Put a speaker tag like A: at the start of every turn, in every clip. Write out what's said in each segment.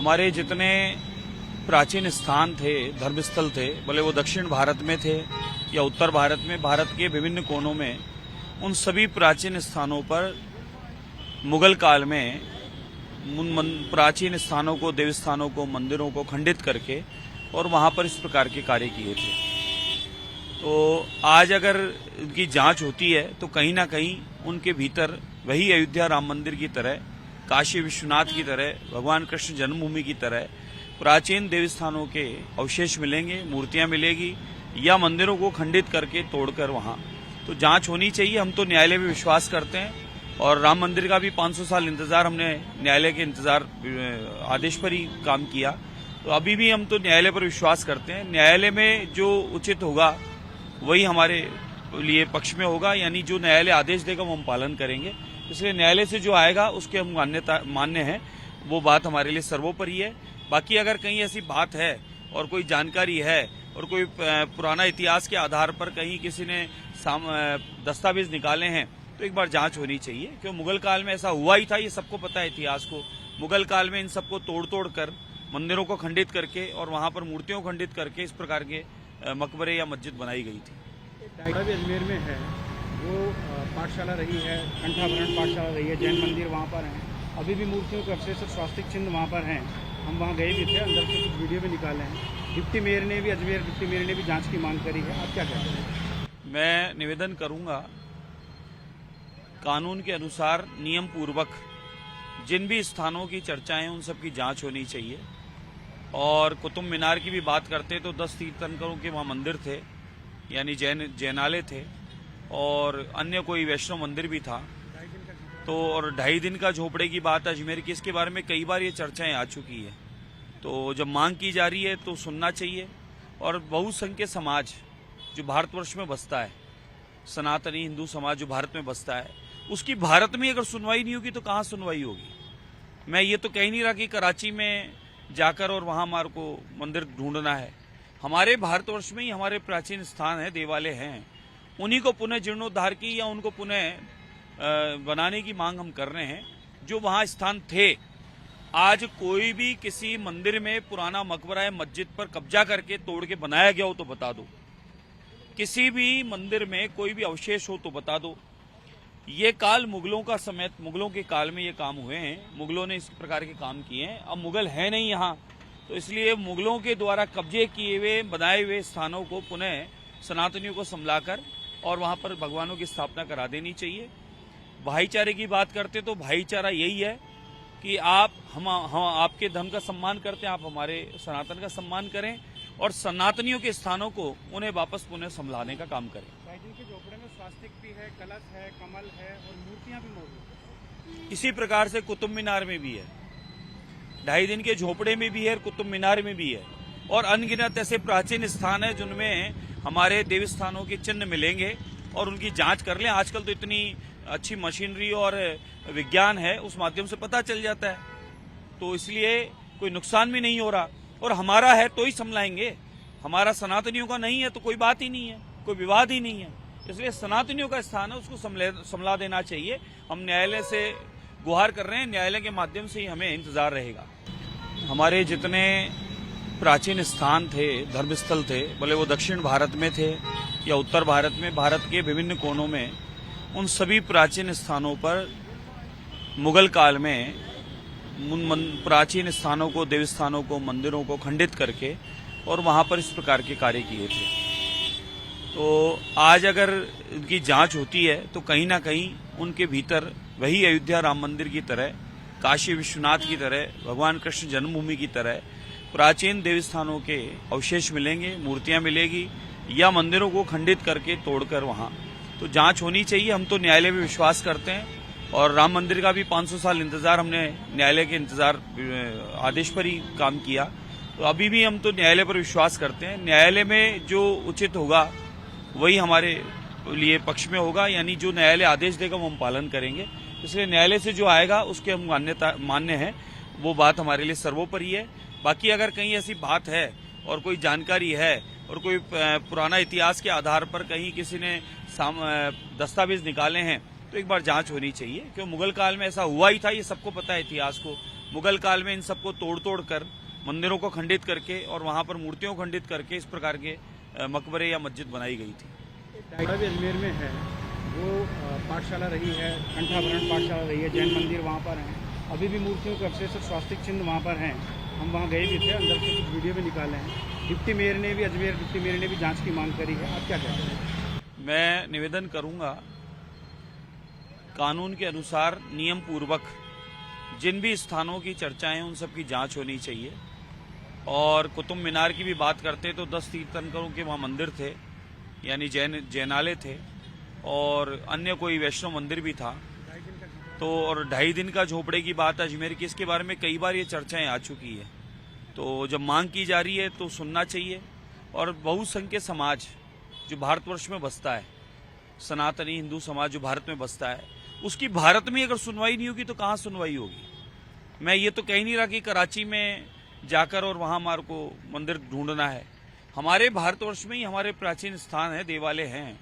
A: हमारे जितने प्राचीन स्थान थे, धर्मस्थल थे, भले वो दक्षिण भारत में थे या उत्तर भारत में, भारत के विभिन्न कोनों में, उन सभी प्राचीन स्थानों पर मुगल काल में उन प्राचीन स्थानों को, देवस्थानों को, मंदिरों को खंडित करके और वहां पर इस प्रकार के कार्य किए थे। तो आज अगर उनकी जांच होती है तो कहीं ना कहीं उनके भीतर वही अयोध्या राम मंदिर की तरह, काशी विश्वनाथ की तरह, भगवान कृष्ण जन्मभूमि की तरह प्राचीन देवस्थानों के अवशेष मिलेंगे, मूर्तियां मिलेगी, या मंदिरों को खंडित करके तोड़कर वहां तो जांच होनी चाहिए। हम तो न्यायालय में विश्वास करते हैं और राम मंदिर का भी 500 साल इंतजार हमने न्यायालय के इंतजार आदेश पर ही काम किया, तो अभी भी हम तो न्यायालय पर विश्वास करते हैं। न्यायालय में जो उचित होगा वही हमारे लिए पक्ष में होगा, यानी जो न्यायालय आदेश देगा वो हम पालन करेंगे। इसलिए न्यायालय से जो आएगा उसके हम मान्य हैं, वो बात हमारे लिए सर्वोपरि है। बाकी अगर कहीं ऐसी बात है और कोई जानकारी है और कोई पुराना इतिहास के आधार पर कहीं किसी ने दस्तावेज निकाले हैं तो एक बार जांच होनी चाहिए, क्योंकि मुगल काल में ऐसा हुआ ही था, ये सबको पता है इतिहास को। मुगल काल में इन सबको तोड़ कर मंदिरों को खंडित करके और वहां पर मूर्तियों को खंडित करके इस प्रकार के मकबरे या मस्जिद बनाई गई थी।
B: भी अजमेर में है, वो पाठशाला रही है, कंठाभरण पाठशाला रही है, जैन मंदिर वहाँ पर है, अभी भी मूर्तियों के अवशेष और स्वास्तिक चिन्ह वहाँ पर हैं। हम वहाँ गए भी थे, अंदर से कुछ वीडियो भी निकाले हैं। डिप्टी मेयर ने भी, अजमेर डिप्टी मेयर ने भी जांच की मांग करी है। आप क्या कहते हैं?
A: मैं निवेदन करूंगा, कानून के अनुसार नियम पूर्वक जिन भी स्थानों की चर्चाएं उन सब की जांच होनी चाहिए। और कुतुब मीनार की भी बात करते तो 10 तीर्थंकरों के वहाँ मंदिर थे, यानी जैनालय थे, और अन्य कोई वैष्णव मंदिर भी था। तो और 2.5 दिन का झोपड़े की बात अजमेर की, इसके बारे में कई बार ये चर्चाएं आ चुकी है। तो जब मांग की जा रही है तो सुनना चाहिए। और बहुसंख्यक समाज जो भारतवर्ष में बसता है, सनातनी हिंदू समाज जो भारत में बसता है, उसकी भारत में अगर सुनवाई नहीं होगी तो कहाँ सुनवाई होगी। मैं ये तो कह ही नहीं रहा कि कराची में जाकर और वहां हमारे को मंदिर ढूंढना है। हमारे भारतवर्ष में ही हमारे प्राचीन स्थान है, देवालय हैं, उन्हीं को पुनः जीर्णोद्धार की या उनको पुनः बनाने की मांग हम कर रहे हैं। जो वहां स्थान थे, आज कोई भी किसी मंदिर में पुराना मकबरा या मस्जिद पर कब्जा करके तोड़ के बनाया गया हो तो बता दो। किसी भी मंदिर में कोई भी अवशेष हो तो बता दो। ये काल मुगलों का समय, मुगलों के काल में ये काम हुए हैं, मुगलों ने इस प्रकार के काम किए हैं। अब मुगल है नहीं यहाँ, तो इसलिए मुगलों के द्वारा कब्जे किए हुए बनाए हुए स्थानों को पुनः सनातनियों को संभलाकर और वहां पर भगवानों की स्थापना करा देनी चाहिए। भाईचारे की बात करते तो भाईचारा यही है कि हम आपके धर्म का सम्मान करते हैं, आप हमारे सनातन का सम्मान करें और सनातनियों के स्थानों को उन्हें वापस पुनः संभलाने का काम करें।
B: के झोपड़े में स्वास्तिक भी है, कलश है, कमल है और मूर्तियां भी मौजूद हैं।
A: इसी प्रकार से कुतुब मीनार में भी है, 2.5 दिन के झोपड़े में भी है, कुतुब मीनार में भी है, और अनगिनत ऐसे प्राचीन स्थान है जिनमें हमारे देवस्थानों के चिन्ह मिलेंगे और उनकी जांच कर लें। आजकल तो इतनी अच्छी मशीनरी और विज्ञान है, उस माध्यम से पता चल जाता है, तो इसलिए कोई नुकसान भी नहीं हो रहा। और हमारा है तो ही संभलाएंगे, हमारा सनातनियों का नहीं है तो कोई बात ही नहीं है, कोई विवाद ही नहीं है। इसलिए सनातनियों का स्थान है, उसको संभला देना चाहिए। हम न्यायालय से गुहार कर रहे हैं, न्यायालय के माध्यम से ही हमें इंतजार रहेगा। हमारे जितने प्राचीन स्थान थे, धर्मस्थल थे, भले वो दक्षिण भारत में थे या उत्तर भारत में, भारत के विभिन्न कोनों में, उन सभी प्राचीन स्थानों पर मुगल काल में उन प्राचीन स्थानों को, देवस्थानों को, मंदिरों को खंडित करके और वहां पर इस प्रकार के कार्य किए थे। तो आज अगर उनकी जांच होती है तो कहीं ना कहीं उनके भीतर वही अयोध्या राम मंदिर की तरह, काशी विश्वनाथ की तरह, भगवान कृष्ण जन्मभूमि की तरह प्राचीन देवस्थानों के अवशेष मिलेंगे, मूर्तियां मिलेगी, या मंदिरों को खंडित करके तोड़कर वहां तो जांच होनी चाहिए। हम तो न्यायालय में विश्वास करते हैं और राम मंदिर का भी 500 साल इंतजार हमने न्यायालय के इंतजार आदेश पर ही काम किया, तो अभी भी हम तो न्यायालय पर विश्वास करते हैं। न्यायालय में जो उचित होगा वही हमारे लिए पक्ष में होगा, यानी जो न्यायालय आदेश देगा वो हम पालन करेंगे। इसलिए न्यायालय से जो आएगा उसके हम मान्य हैं, वो बात हमारे लिए सर्वोपरि है। बाकी अगर कहीं ऐसी बात है और कोई जानकारी है और कोई पुराना इतिहास के आधार पर कहीं किसी ने दस्तावेज निकाले हैं तो एक बार जांच होनी चाहिए, क्योंकि मुगल काल में ऐसा हुआ ही था, ये सबको पता है इतिहास को। मुगल काल में इन सबको तोड़ कर मंदिरों को खंडित करके और वहां पर मूर्तियों को खंडित करके इस प्रकार के मकबरे या मस्जिद बनाई गई थी।
B: भी अजमेर में है, वो पाठशाला रही है, कंठाभरण पाठशाला रही है, जैन मंदिर वहाँ पर हैं। अभी भी मूर्तियों के अवशेष और स्वास्तिक चिन्ह वहाँ पर हैं। हम वहाँ गए भी थे, अंदर से कुछ वीडियो भी निकाले हैं। डिप्टी मेयर ने भी, अजमेर डिप्टी मेयर ने भी जांच की मांग करी है। आप क्या कहते हैं?
A: मैं निवेदन करूंगा, कानून के अनुसार नियम पूर्वक जिन भी स्थानों की चर्चा है उन सब की जांच होनी चाहिए। और कुतुब मीनार की भी बात करते तो 10 तीर्थंकरों के वहाँ मंदिर थे, यानी जैनालय थे, और अन्य कोई वैष्णव मंदिर भी था। तो और 2.5 दिन का झोपड़े की बात अजमेर की, इसके बारे में कई बार ये चर्चाएं आ चुकी है। तो जब मांग की जा रही है तो सुनना चाहिए। और बहुसंख्यक समाज जो भारतवर्ष में बसता है, सनातनी हिंदू समाज जो भारत में बसता है, उसकी भारत में अगर सुनवाई नहीं होगी तो कहाँ सुनवाई होगी। मैं ये तो कह ही नहीं रहा कि कराची में जाकर और वहां हमारे को मंदिर ढूंढना है। हमारे भारतवर्ष में ही हमारे प्राचीन स्थान है, देवालय हैं,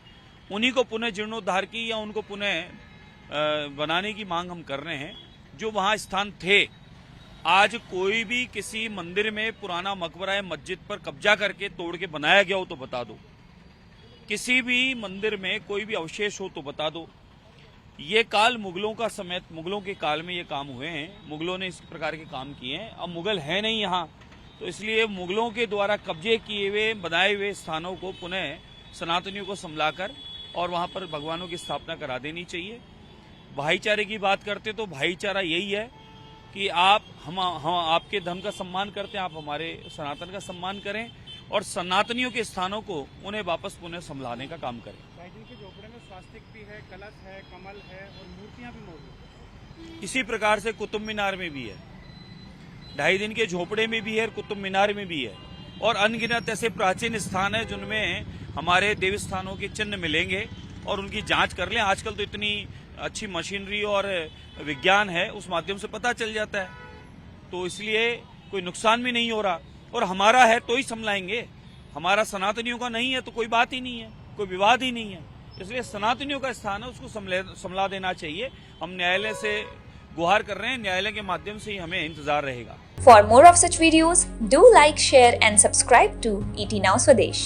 A: उन्हीं को पुनः जीर्णोद्धार की या उनको पुनः बनाने की मांग हम कर रहे हैं। जो वहां स्थान थे, आज कोई भी किसी मंदिर में पुराना मकबरा या मस्जिद पर कब्जा करके तोड़ के बनाया गया हो तो बता दो। किसी भी मंदिर में कोई भी अवशेष हो तो बता दो। ये काल मुगलों का समय, मुगलों के काल में ये काम हुए हैं, मुगलों ने इस प्रकार के काम किए हैं। अब मुगल है नहीं यहाँ, तो इसलिए मुगलों के द्वारा कब्जे किए हुए बनाए हुए स्थानों को पुनः सनातनियों को संभलाकर और वहाँ पर भगवानों की स्थापना करा देनी चाहिए। भाईचारे की बात करते तो भाईचारा यही है कि हम आपके धर्म का सम्मान करते हैं, आप हमारे सनातन का सम्मान करें और सनातनियों के स्थानों को उन्हें वापस पुनः संभलाने का काम करें।
B: के झोपड़े में स्वास्तिक भी है, कलश है, कमल है और मूर्तियां भी मौजूद हैं।
A: इसी प्रकार से कुतुब मीनार में भी है, 2.5 दिन के झोपड़े में भी है, कुतुब मीनार में भी है, और अनगिनत ऐसे प्राचीन स्थान है जिनमें हमारे देवी स्थानों के चिन्ह मिलेंगे और उनकी जांच कर लें। आजकल तो इतनी अच्छी मशीनरी और विज्ञान है, उस माध्यम से पता चल जाता है, तो इसलिए कोई नुकसान भी नहीं हो रहा। और हमारा है तो ही संभलाएंगे, हमारा सनातनियों का नहीं है तो कोई बात ही नहीं है, कोई विवाद ही नहीं है। इसलिए सनातनियों का स्थान है, उसको संभला देना चाहिए। हम न्यायालय से गुहार कर रहे हैं, न्यायालय के माध्यम से ही हमें इंतजार रहेगा।
C: For more of such videos, do like, share and subscribe to ET Now Swadesh.